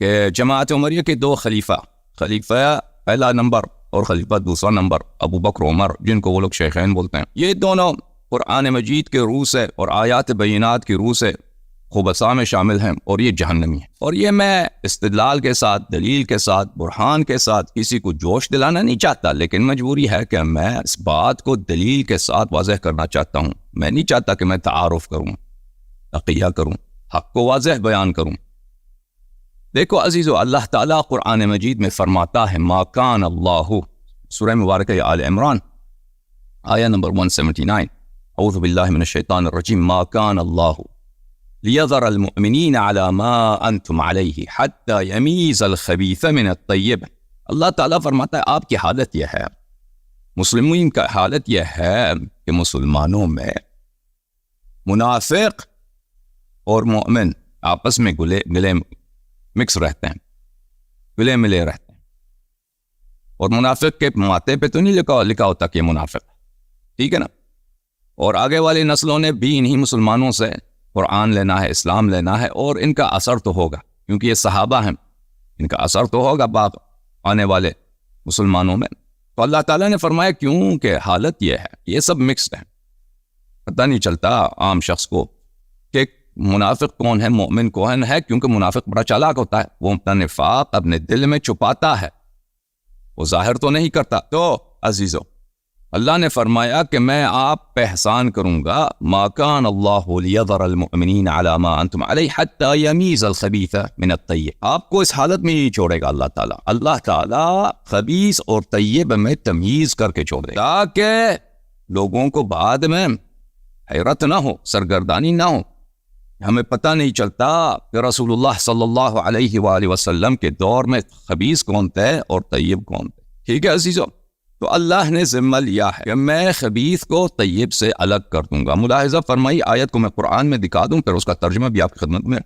کہ جماعت عمریہ کے دو خلیفہ پہلا نمبر اور خلیفہ دوسرا نمبر ابو بکر عمر، جن کو وہ لوگ شیخین بولتے ہیں، یہ دونوں قرآن مجید کے روح سے اور آیات بینات کی روح سے خبثاء میں شامل ہیں، اور یہ جہنمی ہے۔ اور یہ میں استدلال کے ساتھ، دلیل کے ساتھ، برہان کے ساتھ کسی کو جوش دلانا نہیں چاہتا، لیکن مجبوری ہے کہ میں اس بات کو دلیل کے ساتھ واضح کرنا چاہتا ہوں۔ میں نہیں چاہتا کہ میں تعارف کروں، تقیہ کروں، حق کو واضح بیان کروں۔ دیکھو عزیزو، اللہ تعالیٰ قرآن مجید میں فرماتا ہے ما کان اللہ، سورہ مبارکہ آل عمران آیہ نمبر 179، اعوذ باللہ من الشیطان الرجیم، ما کان اللہ لیذر المؤمنین علی ما انتم علیہ حتی یمیز الخبیث من الطیب۔ اللہ تعالیٰ فرماتا ہے آپ کی حالت یہ ہے، مسلمین کا حالت یہ ہے کہ مسلمانوں میں منافق اور مومن آپس میں گلے مکس رہتے ہیں، گلے ملے رہتے ہیں، اور منافق کے ماتھے پہ تو نہیں لکھا ہوتا کہ یہ منافق، ٹھیک ہے نا؟ اور آگے والی نسلوں نے بھی انہی مسلمانوں سے قرآن لینا ہے، اسلام لینا ہے، اور ان کا اثر تو ہوگا، کیونکہ یہ صحابہ ہیں، ان کا اثر تو ہوگا بعد آنے والے مسلمانوں میں۔ تو اللہ تعالیٰ نے فرمایا کیوں کہ حالت یہ ہے، یہ سب مکسڈ ہیں، پتہ نہیں چلتا عام شخص کو کہ منافق کون ہے، مومن کون ہے، کیونکہ منافق بڑا چالاک ہوتا ہے، وہ اپنا نفاق اپنے دل میں چھپاتا ہے، وہ ظاہر تو نہیں کرتا۔ تو عزیزو، اللہ نے فرمایا کہ میں آپ پہ احسان کروں گا، ما کان اللہ لیذر المؤمنین علی ما انتم علیہ حتی یمیز الخبیث من الطیب۔ آپ کو اس حالت میں ہی چھوڑے گا اللہ تعالیٰ، اللہ تعالیٰ خبیث اور طیب میں تمیز کر کے چھوڑے گا، تاکہ لوگوں کو بعد میں حیرت نہ ہو، سرگردانی نہ ہو، ہمیں پتہ نہیں چلتا کہ رسول اللہ صلی اللہ علیہ وآلہ وسلم کے دور میں خبیث کون تھے اور طیب کون تھے۔ ٹھیک ہے عزیزو، تو اللہ نے ذمہ لیا ہے کہ میں خبیث کو طیب سے الگ کر دوں گا۔ ملاحظہ فرمائی، آیت کو میں قرآن میں دکھا دوں، پھر اس کا ترجمہ بھی آپ کی خدمت میں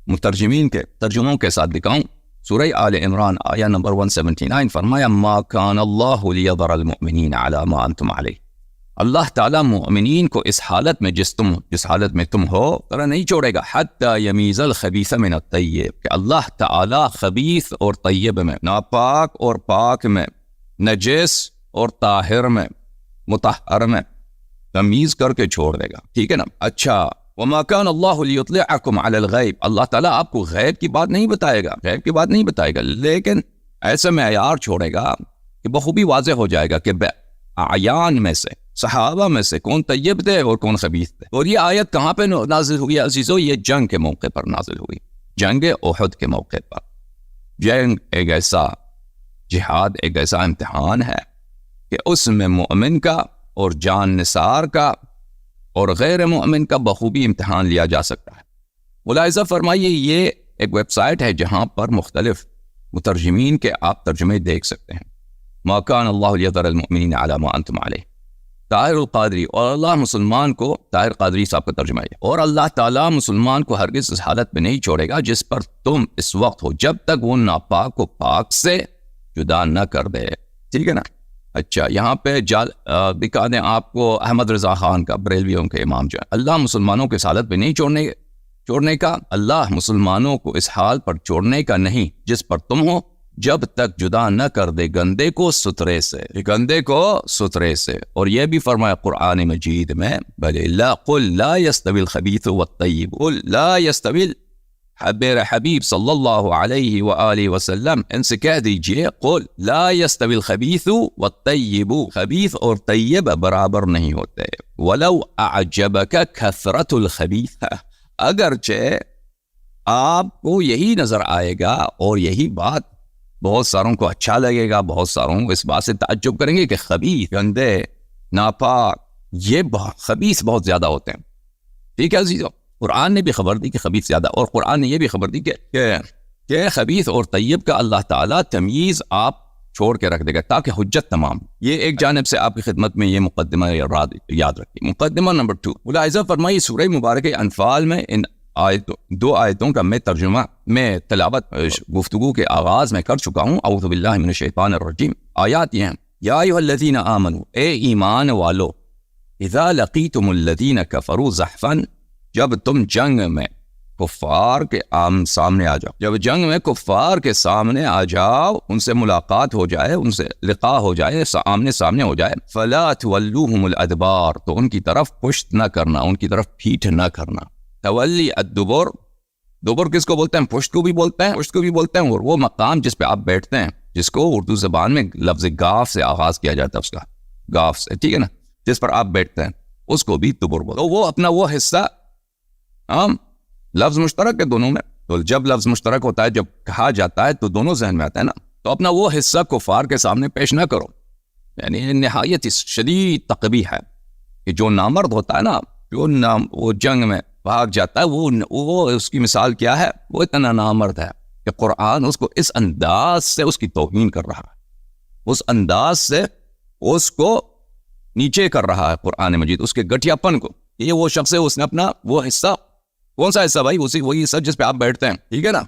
مترجمین کے ترجموں کے ساتھ دکھاؤں۔ سورہ آل عمران آیہ نمبر 179 فرمایا ما کان اللہ لیذر المؤمنین علی ما انتم علیہ۔ اللہ تعالیٰ مومنین کو اس حالت میں جس حالت میں تم ہو طرح نہیں چھوڑے گا، حتی یمیز الخبیث من الطیب، کہ اللہ تعالیٰ خبیث اور طیب میں، ناپاک اور پاک میں، نجس اور طاہر میں، مطہر میں تمیز کر کے چھوڑ دے گا، ٹھیک ہے نا؟ اچھا، وما کان اللہ لیطلعکم علی الغیب، اللہ تعالیٰ آپ کو غیب کی بات نہیں بتائے گا، غیب کی بات نہیں بتائے گا، لیکن ایسے معیار چھوڑے گا کہ بخوبی واضح ہو جائے گا کہ اعیان میں سے، صحابہ میں سے کون طیب تھے اور کون خبیث تھے۔ اور یہ آیت کہاں پہ نازل ہوئی عزیزو؟ یہ جنگ کے موقع پر نازل ہوئی، جنگ احد کے موقع پر۔ جنگ ایک ایسا جہاد، ایک ایسا امتحان ہے کہ اس میں مومن کا اور جان نثار کا اور غیر مومن کا بخوبی امتحان لیا جا سکتا ہے۔ ملاحظہ فرمائیے، یہ ایک ویب سائٹ ہے جہاں پر مختلف مترجمین کے آپ ترجمے دیکھ سکتے ہیں۔ ما کان اللہ لیذر المؤمنین علی ما انتم علیہ، طاہر القادری، اور اللہ مسلمان کو، طاہر قادری صاحب کا ترجمہ ہے، اور اللہ تعالیٰ مسلمان کو ہرگز اس حالت میں نہیں چھوڑے گا جس پر تم اس وقت ہو، جب تک وہ ناپاک کو پاک سے جدا نہ کر دے، ٹھیک ہے نا؟ اچھا، یہاں پہ دکھا دیں آپ کو احمد رضا خان کا، بریلویوں کے امام جو ہے، اللہ مسلمانوں کو اس حالت میں نہیں چھوڑنے کا، اللہ مسلمانوں کو اس حال پر چھوڑنے کا نہیں جس پر تم ہو، جب تک جدا نہ کر دے گندے کو سترے سے۔ اور یہ بھی فرمایا قرآن مجید میں، قل لا يستوي الخبيث والطيب، قل لا يستوي، میرے حبیب صلی اللہ علیہ وآلہ وسلم ان سے کہہ دیجئے، قل لا يستوي الخبيث والطيب، خبیث اور طیب برابر نہیں ہوتے، ولو اعجبك كثرة الخبيث، اگرچہ آپ کو یہی نظر آئے گا اور یہی بات بہت ساروں کو اچھا لگے گا، بہت ساروں کو اس بات سے تعجب کریں گے کہ خبیث، گندے، ناپاک، یہ خبیث بہت زیادہ ہوتے ہیں، ٹھیک ہے عزیزو؟ قرآن نے بھی خبر دی کہ خبیث زیادہ، اور قرآن نے یہ بھی خبر دی کہ خبیث اور طیب کا اللہ تعالیٰ تمیز آپ چھوڑ کے رکھ دے گا تاکہ حجت تمام۔ یہ ایک جانب سے آپ کی خدمت میں یہ مقدمہ یاد رکھیے۔ مقدمہ نمبر 2، ملاحظہ فرمائیے، سورہ مبارکہ انفال میں ان دو آیتوں کا میں ترجمہ میں تلاوت گفتگو کے آغاز میں کر چکا ہوں۔ اعوذ باللہ من الشیطان الرجیم۔ آیات یہ ہیں، یا ایھا الذین آمنوا، اے ایمان والو، اذا لقیتم الذین کفروا زحفا، جب تم جنگ میں کفار کے سامنے آ جاؤ. جب جنگ میں کفار کے سامنے آ جاؤ، ان سے ملاقات ہو جائے، ان سے لقاء ہو جائے، آمنے سامنے ہو جائے، فلا تولوہم الادبار، تو ان کی طرف پشت نہ کرنا، ان کی طرف پیٹھ نہ کرنا. تولی الدبر، دبر کس کو بولتے ہیں؟ پشت کو بھی بولتے ہیں، پشت کو بھی بولتے ہیں. اور وہ مقام جس پہ آپ بیٹھتے ہیں، جس کو اردو زبان میں لفظ گاف سے آغاز کیا جاتا ہے، اس کا گاف سے، ٹھیک ہے نا، جس پر آپ بیٹھتے ہیں اس کو بھی دبر بولتے ہیں. تو وہ اپنا وہ حصہ، لفظ مشترک ہے دونوں میں، تو جب لفظ مشترک ہوتا ہے، جب کہا جاتا ہے تو دونوں ذہن میں آتا ہے نا. تو اپنا وہ حصہ کفار کے سامنے پیش نہ کرو. یعنی نہایت شدید تقبیح ہے کہ جو نامرد ہوتا ہے نا، وہ جنگ میں بھاگ جاتا ہے، وہ اس کی مثال کیا ہے؟ وہ اتنا نامرد ہے کہ قرآن اس کو اس انداز سے اس کی توہین کر رہا ہے، اس انداز سے اس کو نیچے کر رہا ہے قرآن مجید، اس کے گٹھیا پن کو. یہ وہ شخص ہے، اس نے اپنا وہ حصہ، کون سا حصہ بھائی؟ وہی حصہ جس پہ آپ بیٹھتے ہیں، ٹھیک ہے نا،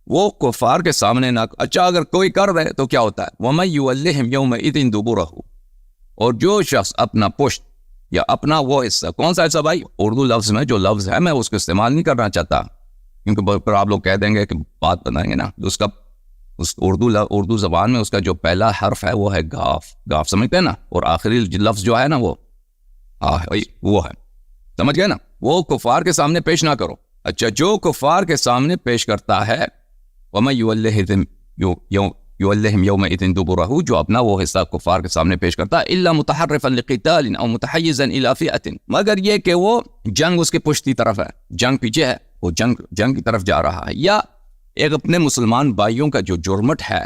وہ کفار کے سامنے نہ. اچھا اگر کوئی کر رہے تو کیا ہوتا ہے؟ وَمَن يُوَلِّهِمْ يَوْمَئِذٍ دُبُرَهُ، اور جو شخص اپنا پشت یا اپنا وہ حصہ، کون سا حصہ بھائی؟ اردو لفظ میں جو لفظ ہے، میں اس کو استعمال نہیں کرنا چاہتا، کیونکہ پھر آپ لوگ کہہ دیں گے کہ بات بتائیں گے نا، اس اردو زبان میں اس کا جو پہلا حرف ہے وہ ہے گاف. گاف سمجھتے ہیں نا، اور آخری لفظ جو ہے نا وہ ہے، سمجھ گئے نا. وہ کفار کے سامنے پیش نہ کرو. اچھا جو کفار کے سامنے پیش کرتا ہے، وَمَن يُوَلِّهِمْ يَوْمَئِذٍ دُبُرَهُ، جو اپنا وہ حصہ کفار کے سامنے پیش کرتا ہے، إِلَّا مُتَحَرِّفًا لِقِتَالٍ أَوْ مُتَحَيِّزًا إِلَى فِئَةٍ، مگر یہ کہ وہ جنگ اس کے پشتی طرف ہے، جنگ پیچھے ہے، وہ جنگ کی طرف جا رہا ہے، یا ایک اپنے مسلمان بھائیوں کا جو جرمٹ ہے،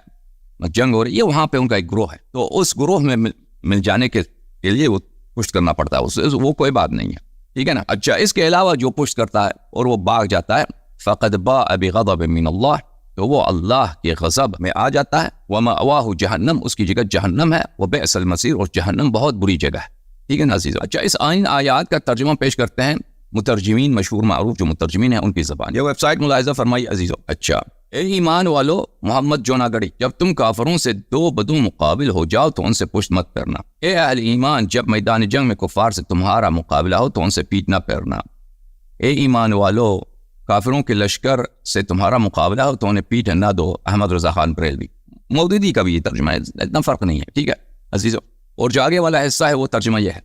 جنگ ہو رہی ہے، وہاں پہ ان کا ایک گروہ ہے، تو اس گروہ میں مل جانے کے لیے وہ پشت کرنا پڑتا ہے، وہ کوئی بات نہیں ہے، ٹھیک ہے نا. اچھا اس کے علاوہ جو پشت کرتا ہے اور وہ بھاگ جاتا ہے، فقد باء بغضب من اللہ، تو وہ اللہ کے غضب میں آ جاتا ہے. ومأواہ جہنم، اس کی جگہ جہنم ہے. وبئس المصیر، اور جہنم بہت بری جگہ ہے، ٹھیک ہے نا عزیزو. اچھا اس آیات کا ترجمہ پیش کرتے ہیں مترجمین، مشہور معروف جو مترجمین ہیں ان کی زبان. یہ ویب سائٹ ملاحظہ فرمائی عزیزو. اچھا اے ایمان والو، محمد جوناگڑی، جب تم کافروں سے دو بدو مقابل ہو جاؤ تو ان سے پشت مت پھیرنا. اے اہل ایمان، جب میدان جنگ میں کفار سے تمہارا مقابلہ ہو تو ان سے پیٹ نہ پھیرنا. اے ایمان والو، کافروں کے لشکر سے تمہارا مقابلہ ہو تو انہیں پیٹ نہ دو. احمد رضا خان بریلوی. مودودی کا بھی یہ ترجمہ ہے، اتنا فرق نہیں ہے، ٹھیک ہے عزیزو. اور جو آگے والا حصہ ہے وہ ترجمہ یہ ہے،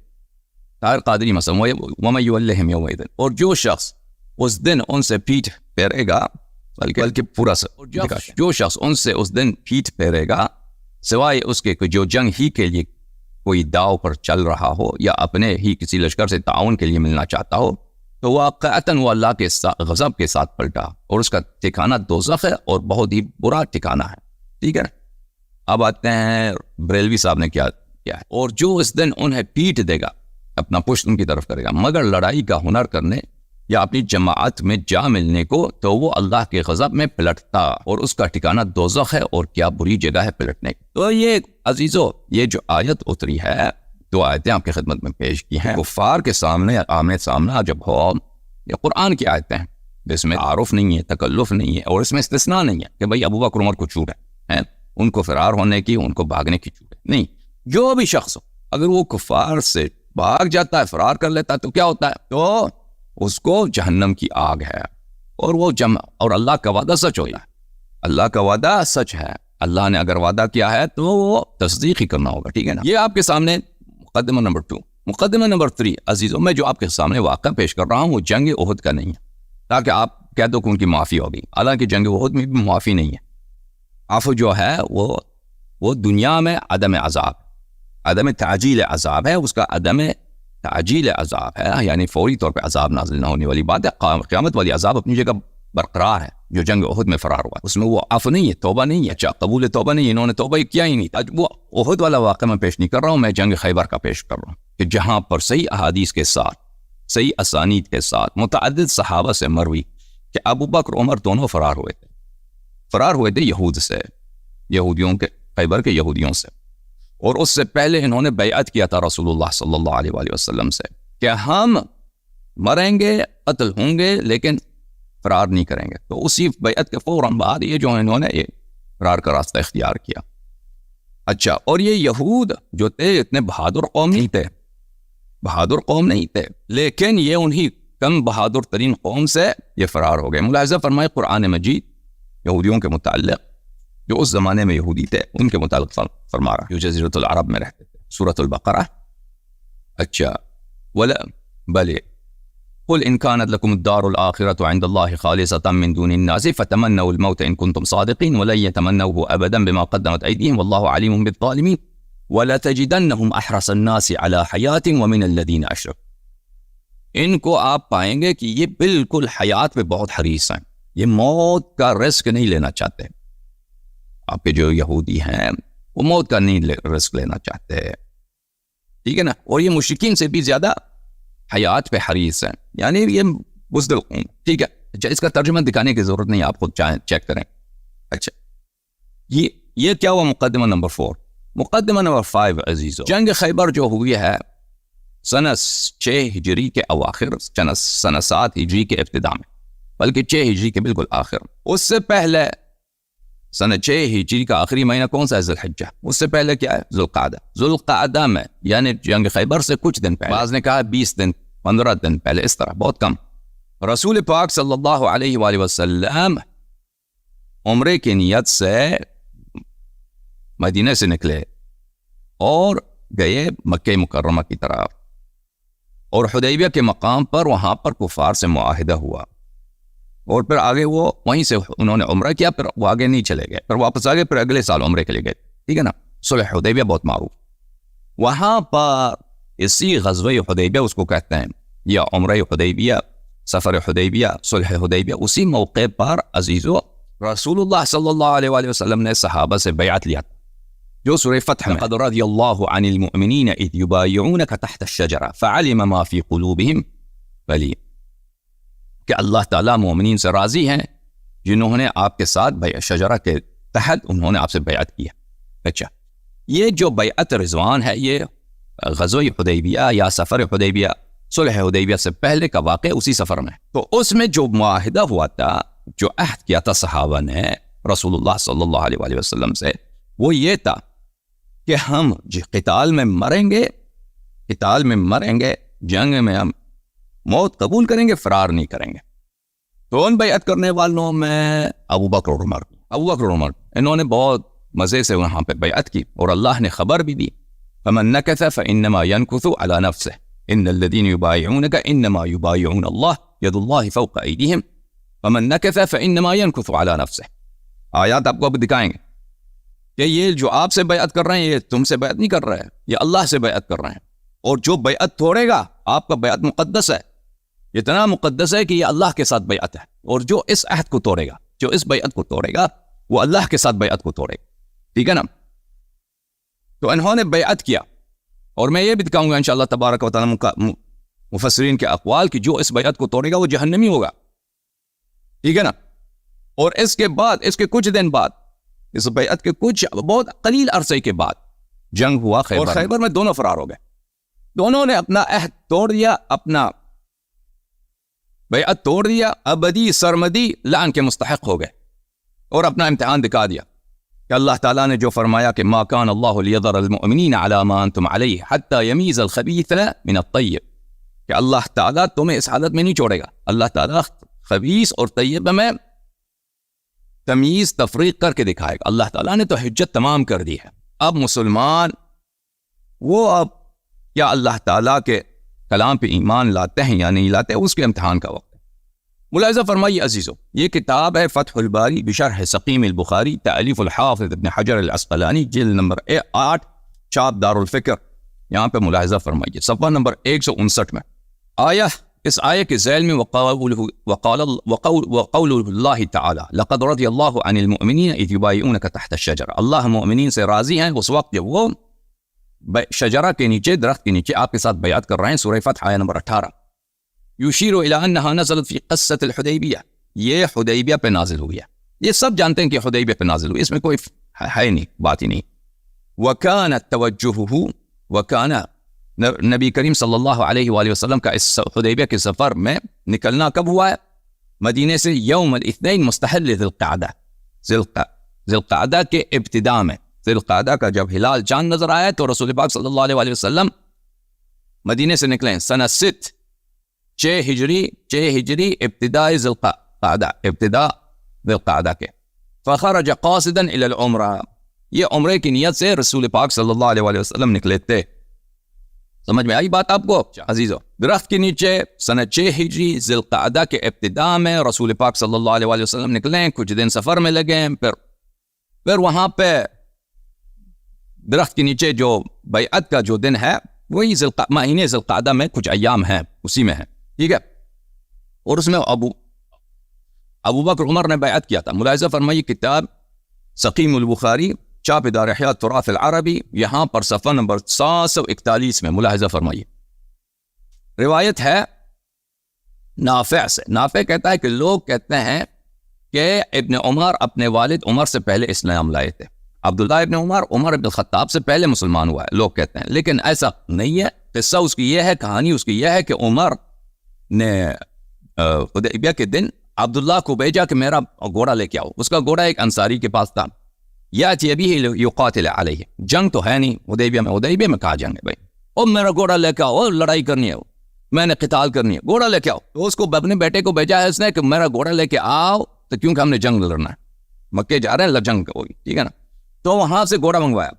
طاہر قادری مثلا، وَمَن يُوَلِّهِمْ يَوْمَئِذٍ، اور جو شخص اس دن ان سے پیٹ پھیرے گا، بلکہ پورا جو شخص ان سے اس دن پیٹ پھیرے گا، سوائے اس کے جو جنگ ہی کے لیے کوئی داؤ پر چل رہا ہو یا اپنے ہی کسی لشکر سے تعاون کے لیے ملنا چاہتا ہو، تو واقعتاً وہ اللہ کے غضب کے ساتھ پلٹا، اور اس کا ٹھکانہ دوزخ ہے، اور بہت ہی برا ٹھکانہ ہے، ٹھیک ہے. اب آتے ہیں بریلوی صاحب نے کیا ہے. اور جو اس دن انہیں پیٹ دے گا، اپنا پشت ان کی طرف کرے گا، مگر لڑائی کا ہنر کرنے یا اپنی جماعت میں جا ملنے کو، تو وہ اللہ کے غضب میں پلٹتا، اور اس کا ٹھکانہ دوزخ ہے، اور کیا بری جگہ ہے پلٹنے کی. تو یہ عزیزو، یہ جو آیت اتری ہے، دو آیتیں آپ کی خدمت میں پیش کی ہیں. کفار کے سامنے آمنے سامنا جب ہو، یہ قرآن کی آیتیں ہیں، اس میں تعارف نہیں ہے، تکلف نہیں ہے، اور اس میں استثناء نہیں ہے کہ بھئی ابو بکر عمر کو چھوٹ ہے، ان کو فرار ہونے کی، ان کو بھاگنے کی چھوٹ ہے. نہیں، جو بھی شخص اگر وہ کفار سے بھاگ جاتا ہے، فرار کر لیتا ہے، تو کیا ہوتا ہے؟ تو اس کو جہنم کی آگ ہے، اور اللہ کا وعدہ سچ ہوتا ہے. اللہ کا وعدہ سچ ہے. اللہ نے اگر وعدہ کیا ہے تو وہ تصدیق ہی کرنا ہوگا، ٹھیک ہے نا. یہ آپ کے سامنے مقدمہ نمبر 2. مقدمہ نمبر 3 عزیزوں، میں جو آپ کے سامنے واقعہ پیش کر رہا ہوں وہ جنگ احد کا نہیں ہے، تاکہ آپ کہہ دو کہ ان کی معافی ہوگی. حالانکہ جنگ احد میں بھی معافی نہیں ہے. عفو جو ہے وہ دنیا میں عدم عذاب، عدم تعجیل عذاب ہے، اس کا عدم تعجیل عذاب ہے، یعنی فوری طور پہ عذاب نازل نہ ہونے والی بات ہے. قیامت والی عذاب اپنی جگہ برقرار ہے. جو جنگ احد میں فرار ہوا اس میں وہ عفو نہیں ہے، توبہ نہیں ہے. اچھا قبول توبہ نہیں ہے، انہوں نے توبہ کیا ہی نہیں. وہ احد والا واقعہ میں پیش نہیں کر رہا ہوں، میں جنگ خیبر کا پیش کر رہا ہوں، کہ جہاں پر صحیح احادیث کے ساتھ، صحیح اسانید کے ساتھ متعدد صحابہ سے مروی کہ ابو بکر عمر دونوں فرار ہوئے تھے یہود سے، یہودیوں کے، خیبر کے یہودیوں سے. اور اس سے پہلے انہوں نے بیعت کیا تھا رسول اللہ صلی اللہ علیہ وآلہ وسلم سے کہ ہم مریں گے، قتل ہوں گے، لیکن فرار نہیں کریں گے. تو اسی بیعت کے فوراً بعد یہ جو انہوں نے یہ فرار کا راستہ اختیار کیا. اچھا، اور یہ یہود جو تھے اتنے بہادر قوم نہیں تھے، لیکن یہ انہی کم بہادر ترین قوم سے یہ فرار ہو گئے. ملاحظہ فرمائے قرآن مجید یہودیوں کے متعلق، جو اس زمانے میں یہودی تھے ان کے متعلق فرما رہا، جو جزیرۃ العرب میں رہتے تھے. سورۃ البقرہ. اچھا، ولا بلے قل ان كانت لكم الدار الآخرة عند الله خالصة من دون الناس فتمنوا الموت ان كنتم صادقين ولن يتمنوه ابدا بما قدمت ايديهم والله عليم بالظالمين ولتجدنهم احرص الناس على حياة ومن الذين اشركوا. ان کو آپ پائیں گے کہ یہ بالکل حیات پہ بہت حریص ہیں، یہ موت کا رسک نہیں لینا چاہتے. آپ کے جو یہودی ہیں وہ موت کا نہیں رسک لینا چاہتے، ٹھیک ہے نا. اور یہ مشرکین سے بھی زیادہ حیات پہ حریص ہیں، یعنی یہ بزدل قوم. ٹھیک ہے. اچھا، اس کا ترجمہ دکھانے کی ضرورت نہیں، آپ خود چیک کریں. اچھا، یہ کیا ہوا مقدمہ نمبر 4. مقدمہ نمبر 5 عزیزو، جنگ خیبر جو ہوئی ہے سنہ 6 ہجری کے اواخر، سنہ 7 ہجری کے ابتداء میں، بلکہ 6 ہجری کے بالکل آخر. اس سے پہلے سنہ 6 ہجری کا آخری مہینہ کون سا ہے؟ ذی الحجہ. اس سے پہلے کیا ہے؟ ذوالقعدہ. ذوالقعدہ میں یعنی جنگ خیبر سے کچھ دن پہلے، بعض نے کہا 20 دن 15 دن پہلے، اس طرح بہت کم، رسول پاک صلی اللہ علیہ وآلہ وسلم عمرے کی نیت سے مدینہ سے نکلے اور گئے مکہ مکرمہ کی طرف، اور حدیبیہ کے مقام پر وہاں پر کفار سے معاہدہ ہوا، اور پھر آگے وہ وہیں سے انہوں نے عمرہ کیا، پھر وہ آگے نہیں چلے گئے، پھر واپس آگے، پھر اگلے سال عمرے کے لیے گئے. ٹھیک ہے نا. صلح حدیبیہ بہت معروف. وہاں پر اسی غزوہ حدیبیہ اس کو کہتے ہیں، یا عمرہ حدیبیہ، سفر حدیبیہ، صلح حدیبیہ. اسی موقع پر عزیزو رسول اللہ صلی اللہ علیہ وآلہ وسلم نے صحابہ سے بیعت لیا، جو سورہ فتح میں لقد رضی اللہ عن المؤمنین اذ یبایعونک تحت الشجرہ فعلم ما فی قلوبہم بلی، کہ اللہ تعالیٰ مومنین سے راضی ہیں جنہوں نے آپ کے ساتھ شجرہ کے تحت انہوں نے آپ سے بیعت کیا. اچھا، یہ جو بیعت رضوان ہے یہ غزوہ حدیبیہ یا سفر حدیبیہ، صلح حدیبیہ سے پہلے کا واقع اسی سفر میں. تو اس میں جو معاہدہ ہوا تھا، جو عہد کیا تھا صحابہ نے رسول اللہ صلی اللہ علیہ وآلہ وسلم سے، وہ یہ تھا کہ ہم قتال میں مریں گے، جنگ میں ہم موت قبول کریں گے، فرار نہیں کریں گے. تو ان بیعت کرنے والوں میں ابو بکر اور عمر انہوں نے بہت مزے سے وہاں پہ بیعت کی، اور اللہ نے خبر بھی دی فمن نکث فانما ينکث على نفسه ان الذين يبايعونك انما يبايعون الله يد الله فوق ايديهم فمن نکث فانما ينکث على نفسه. آیات آپ کو اب دکھائیں گے کہ یہ جو آپ سے بیعت کر رہے ہیں یہ تم سے بیعت نہیں کر رہے ہیں، یہ اللہ سے بیعت کر رہے ہیں. اور جو بیعت توڑے گا، آپ کا بیعت مقدس ہے، اتنا مقدس ہے کہ یہ اللہ کے ساتھ بیعت ہے، اور جو اس عہد کو توڑے گا، جو اس بیعت کو توڑے گا، وہ اللہ کے ساتھ بیعت کو توڑے گا. ٹھیک ہے نا. تو انہوں نے بیعت کیا، اور میں یہ بھی دکھاؤں گا انشاءاللہ تبارک و تعالی مفسرین کے اقوال کہ جو اس بیعت کو توڑے گا وہ جہنمی ہوگا. ٹھیک ہے نا. اور اس کے بعد، اس کے کچھ دن بعد، اس بیعت کے کچھ بہت قلیل عرصے کے بعد جنگ ہوا خیبر، اور خیبر میں دونوں فرار ہو گئے. دونوں نے اپنا عہد توڑ دیا، اپنا بیعت توڑ دیا، ابدی سرمدی لعن کے مستحق ہو گئے، اور اپنا امتحان دکھا دیا کہ اللہ تعالیٰ نے جو فرمایا کہ ما کان اللہ لیذر المؤمنین علی ما انتم علیہ حتی یمیز الخبیث من الطیب، کہ اللہ تعالیٰ تمہیں اس حالت میں نہیں چھوڑے گا. اللہ تعالیٰ خبیث اور طیب میں تمیز تفریق کر کے دکھائے گا. اللہ تعالیٰ نے تو حجت تمام کر دی ہے. اب مسلمان وہ اب کیا اللہ تعالیٰ کے کلام پہ ایمان لاتے ہیں یا نہیں لاتے، اس کے امتحان کا وقت ہے. ملاحظہ فرمائیے عزیزو، یہ کتاب ہے فتح الباری بشرح سقیم البخاری، تالیف الحافظ ابن حجر العسقلانی، جلد نمبر 8، چاپ دار الفکر. یہاں پہ ملاحظہ فرمائیے صفحہ نمبر 159 میں اس آیہ کے ذیل میں وقول اللہ تعالی لقد رضی اللہ عن المؤمنین اذ یبایعونک تحت الشجرہ، اللہ مومنین سے راضی ہیں اس وقت جب وہ شجرہ کے نیچے، درخت کے نیچے آپ کے ساتھ بیعت کر رہے ہیں. سورہ فتح آیہ نمبر 18. یشیر الی انہا نزلت فی قصۃ الحدیبیہ، یہ حدیبیہ پہ نازل ہوئی ہے. یہ سب جانتے ہیں کہ حدیبیہ پہ نازل ہوئی، اس میں کوئی ہے نہیں، بات ہی نہیں. وکانت توجہہ، وکانا نبی کریم صلی اللہ علیہ وآلہ وسلم کا اس حدیبیہ کے سفر میں نکلنا کب ہوا ہے؟ مدینے سے یوم الاثنین مستحل ذی القعدہ، ذی القعدہ کے ابتداء میں. ذی القعدہ کا جب ہلال چاند نظر آیا تو رسول پاک صلی اللہ علیہ وآلہ وسلم مدینے سے نکلیں سنہ 6 چھ ہجری ابتداء ذی القعدہ کے. فخرج قاصدا الی العمرہ، یہ عمرے کی نیت سے رسول پاک صلی اللہ علیہ وآلہ وسلم نکلے تھے. سمجھ میں آئی بات آپ کو عزیزو؟ درخت کے نیچے سنہ 6 ہجری ذی القعدہ کے ابتداء میں رسول پاک صلی اللہ علیہ وآلہ وسلم نکلے، کچھ دن سفر میں لگے، پھر وہاں پہ درخت کے نیچے جو بیعت کا جو دن ہے وہی مہینے ذی القعدہ میں کچھ ایام ہیں، اسی میں ہے، ٹھیک ہے. اور اس میں ابو بکر عمر نے بیعت کیا تھا. ملاحظہ فرمائیے کتاب سقیم البخاری چاپ دار احیاء التراث العربی، یہاں پر صفحہ نمبر 741 میں ملاحظہ فرمائیے. روایت ہے نافع سے. نافع کہتا ہے کہ لوگ کہتے ہیں کہ ابن عمر اپنے والد عمر سے پہلے اسلام لائے تھے. عبداللہ ابن عمر ابن الخطاب سے پہلے مسلمان ہوا ہے، لوگ کہتے ہیں، لیکن ایسا نہیں ہے. قصہ اس کی یہ ہے، کہانی اس کی یہ ہے کہ عمر نے حدیبیہ کے دن عبداللہ کو بھیجا کہ میرا گھوڑا لے کے آؤ. اس کا گھوڑا ایک انصاری کے پاس تھا. یاتی بہ یقاتل علیہ، جنگ تو ہے نہیں حدیبیہ میں کہا جنگ ہے بھائی، اور میرا گھوڑا لے کے آؤ، لڑائی کرنی ہے، میں نے قتال کرنی ہے، گھوڑا لے کے آؤ. تو اس کو اپنے بیٹے کو بھیجا ہے اس نے کہ میرا گھوڑا لے کے آؤ، تو کیونکہ ہم نے جنگ لڑنا ہے، مکے جا رہے ہیں جنگ ہوگی، ٹھیک ہے نا. تو وہاں سے گھوڑا منگوایا.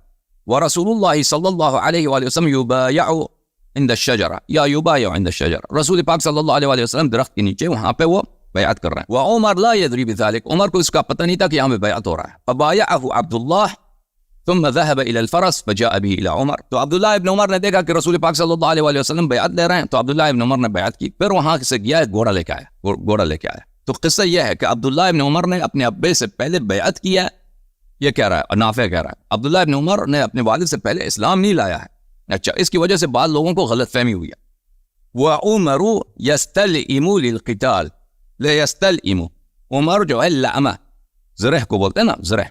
ورسول اللہ صلی اللہ علیہ وآلہ وسلم یبایع عند الشجرہ یا یبایع عند الشجرہ، رسول پاک صلی اللہ علیہ وآلہ وسلم درخت کے نیچے وہاں پہ وہ بیعت کر رہے ہیں. وعمر لا يدري بذلك، عمر کو اس کا پتہ نہیں تھا کہ یہاں پہ بیعت ہو رہا ہے. فبایعه عبد الله ثم ذهب الى الفرس فجاء به الى عمر. تو عبداللہ ابن عمر نے دیکھا کہ رسول پاک صلی اللہ علیہ وآلہ وسلم بیعت لے رہے ہیں، تو عبداللہ ابن عمر نے بیعت کی. پھر وہاں سے گیا گھوڑا لے کے آیا. تو قصہ یہ ہے کہ عبداللہ ابن عمر نے اپنے ابے سے پہلے بیعت کیا. یہ کہہ رہا ہے، نافع کہہ رہا ہے عبداللہ ابن عمر نے اپنے والد سے پہلے اسلام نہیں لایا ہے. اچھا، اس کی وجہ سے بعض لوگوں کو غلط فہمی ہوئی ہے. وعمر يستلئم للقتال، لا يستلئم، عمر جو ہے لعمہ، زرہ کو بولتے ہیں نا، زرہ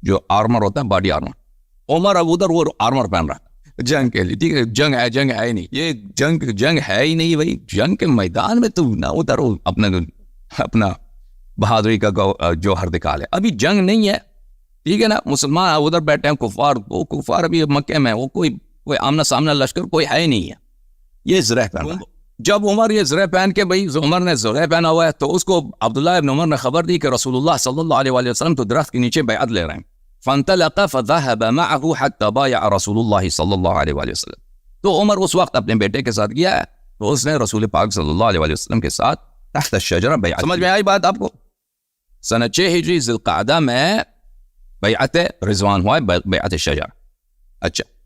جو آرمر ہوتا ہے، باڈی آرمر. عمر اب ادھر وہ آرمر پہن رہا ہے جنگ کے لیے، ٹھیک ہے. جنگ ہے ہی نہیں، یہ جنگ ہے ہی نہیں بھائی. جنگ کے میدان میں تو نہ ادھر اپنا بہادری کا جوہر دکھا لے. ابھی جنگ نہیں ہے، ٹھیک ہے نا. مسلمان ادھر بیٹھے ہیں، کفار ابھی مکے میں، وہ کوئی آمنا سامنا لشکر کوئی ہے ہی نہیں ہے. یہ زرہ پہن رہا ہے. جب عمر یہ زرہ پہن کے، بھائی عمر نے زرہ پہنا ہوا ہے، تو اس کو عبداللہ ابن عمر نے خبر دی کہ رسول اللہ صلی اللہ علیہ وآلہ وسلم تو درخت کے نیچے بیعت لے رہے ہیں. فانطلق فذهب معه حتى بايع رسول الله صلی اللہ علیہ وآلہ وسلم. تو عمر اس وقت اپنے بیٹے کے ساتھ گیا ہے، تو اس نے رسول پاک صلی اللہ علیہ وآلہ وسلم کے ساتھ تحت الشجرہ بیعت. سمجھ میں آئی بات آپ کو؟ سنہ 6 ہجری ذی القعدہ میں بیعت رضوان ہوا ہے، بیعت الشجرہ. اچھا،